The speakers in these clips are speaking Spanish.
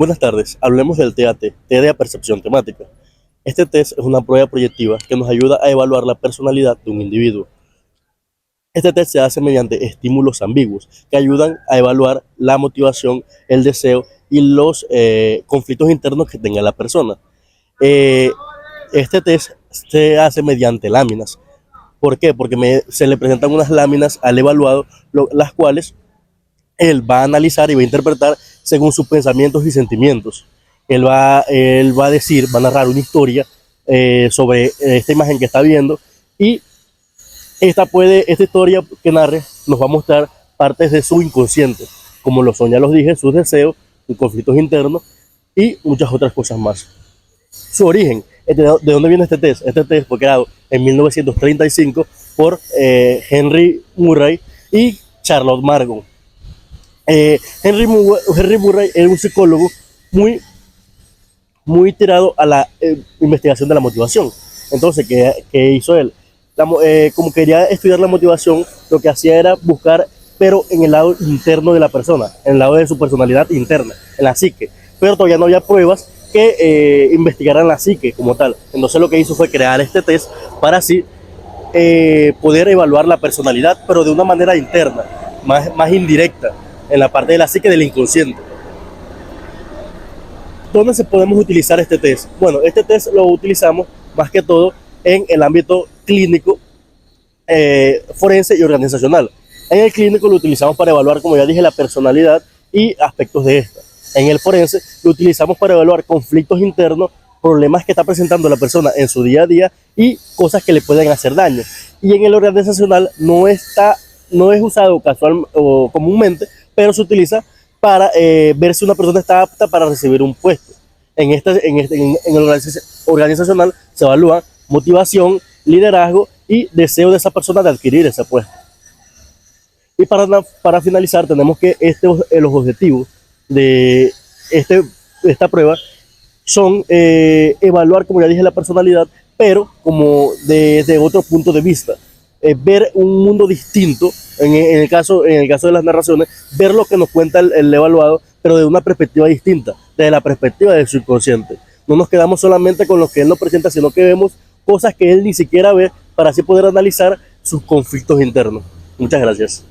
Buenas tardes, hablemos del TAT, T de apercepción temática. Este test es una prueba proyectiva que nos ayuda a evaluar la personalidad de un individuo. Este test se hace mediante estímulos ambiguos que ayudan a evaluar la motivación, el deseo y los conflictos internos que tenga la persona. Eh, este test se hace mediante láminas. ¿Por qué? Porque se le presentan unas láminas al evaluado, las cuales él va a analizar y va a interpretar según sus pensamientos y sentimientos. Él va a decir, va a narrar una historia sobre esta imagen que está viendo y esta historia que narre nos va a mostrar partes de su inconsciente, como lo son, ya los dije, sus deseos, sus conflictos internos y muchas otras cosas más. Su origen, ¿de dónde viene este test? Este test fue creado en 1935 por Henry Murray y Charlotte Margon. Henry Murray era un psicólogo muy, muy tirado a la investigación de la motivación. Entonces, ¿qué hizo él? Como quería estudiar la motivación, lo que hacía era buscar, pero en el lado interno de la persona, en el lado de su personalidad interna, en la psique. Pero todavía no había pruebas que investigaran la psique como tal. Entonces, lo que hizo fue crear este test para así poder evaluar la personalidad, pero de una manera interna, más indirecta, en la parte de la psique del inconsciente. ¿Dónde se podemos utilizar este test? Bueno, este test lo utilizamos más que todo en el ámbito clínico, forense y organizacional. En el clínico lo utilizamos para evaluar, como ya dije, la personalidad y aspectos de esta. En el forense lo utilizamos para evaluar conflictos internos, problemas que está presentando la persona en su día a día y cosas que le pueden hacer daño. Y en el organizacional no es usado casual o comúnmente, pero se utiliza para ver si una persona está apta para recibir un puesto. En el organizacional se evalúa motivación, liderazgo y deseo de esa persona de adquirir ese puesto. Y para finalizar, tenemos que los objetivos de, este, de esta prueba son evaluar, como ya dije, la personalidad, pero como desde otro punto de vista. Ver un mundo distinto, en el caso de las narraciones, ver lo que nos cuenta el evaluado, pero de una perspectiva distinta, desde la perspectiva del subconsciente. No nos quedamos solamente con lo que él nos presenta, sino que vemos cosas que él ni siquiera ve para así poder analizar sus conflictos internos. Muchas gracias.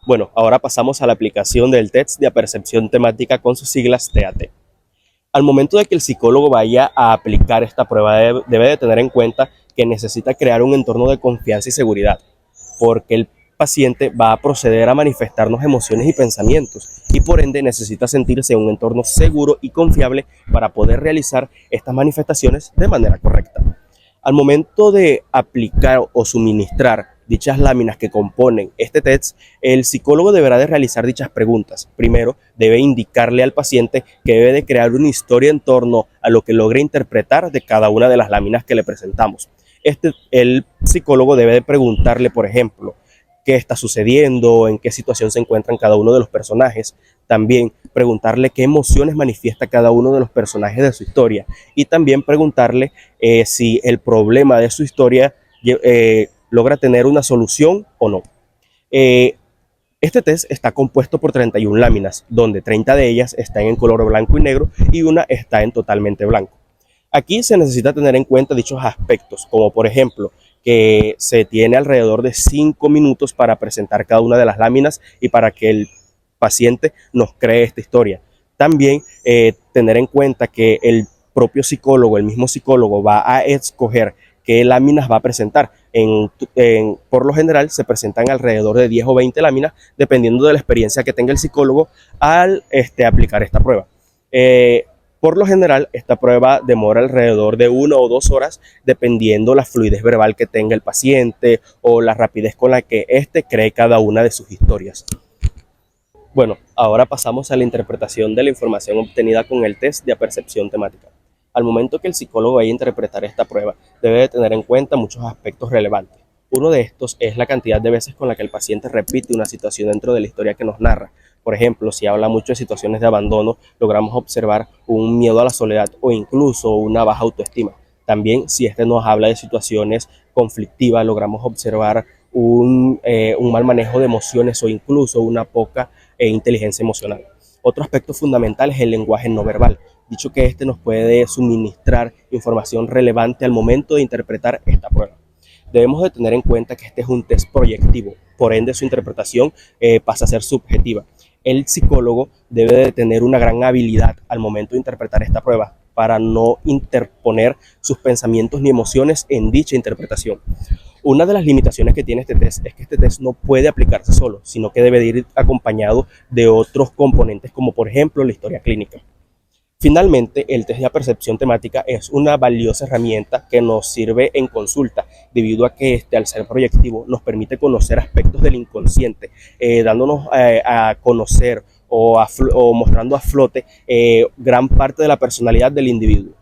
Bueno, ahora pasamos a la aplicación del test de apercepción temática con sus siglas TAT. Al momento de que el psicólogo vaya a aplicar esta prueba, debe de tener en cuenta que necesita crear un entorno de confianza y seguridad, porque el paciente va a proceder a manifestarnos emociones y pensamientos y por ende necesita sentirse en un entorno seguro y confiable para poder realizar estas manifestaciones de manera correcta. Al momento de aplicar o suministrar dichas láminas que componen este test, el psicólogo deberá de realizar dichas preguntas. Primero, debe indicarle al paciente que debe de crear una historia en torno a lo que logra interpretar de cada una de las láminas que le presentamos. El psicólogo debe de preguntarle, por ejemplo, qué está sucediendo, en qué situación se encuentran cada uno de los personajes. También preguntarle qué emociones manifiesta cada uno de los personajes de su historia. Y también preguntarle si el problema de su historia logra tener una solución o no. Eh, este test está compuesto por 31 láminas, donde 30 de ellas están en color blanco y negro y una está en totalmente blanco. Aquí se necesita tener en cuenta dichos aspectos, como por ejemplo, que se tiene alrededor de 5 minutos para presentar cada una de las láminas y para que el paciente nos cree esta historia. También tener en cuenta que el propio psicólogo, el mismo psicólogo, va a escoger qué láminas va a presentar. Por lo general se presentan alrededor de 10 o 20 láminas, dependiendo de la experiencia que tenga el psicólogo al aplicar esta prueba. Por lo general, esta prueba demora alrededor de 1 o 2 horas, dependiendo la fluidez verbal que tenga el paciente o la rapidez con la que éste cree cada una de sus historias. Bueno, ahora pasamos a la interpretación de la información obtenida con el test de apercepción temática. Al momento que el psicólogo vaya a interpretar esta prueba, debe de tener en cuenta muchos aspectos relevantes. Uno de estos es la cantidad de veces con la que el paciente repite una situación dentro de la historia que nos narra. Por ejemplo, si habla mucho de situaciones de abandono, logramos observar un miedo a la soledad o incluso una baja autoestima. También, si este nos habla de situaciones conflictivas, logramos observar un mal manejo de emociones o incluso una poca inteligencia emocional. Otro aspecto fundamental es el lenguaje no verbal, dicho que este nos puede suministrar información relevante al momento de interpretar esta prueba. Debemos de tener en cuenta que este es un test proyectivo, por ende su interpretación pasa a ser subjetiva. El psicólogo debe de tener una gran habilidad al momento de interpretar esta prueba para no interponer sus pensamientos ni emociones en dicha interpretación. Una de las limitaciones que tiene este test es que este test no puede aplicarse solo, sino que debe de ir acompañado de otros componentes como por ejemplo la historia clínica. Finalmente, el test de percepción temática es una valiosa herramienta que nos sirve en consulta, debido a que al ser proyectivo nos permite conocer aspectos del inconsciente, dándonos a conocer o mostrando a flote gran parte de la personalidad del individuo.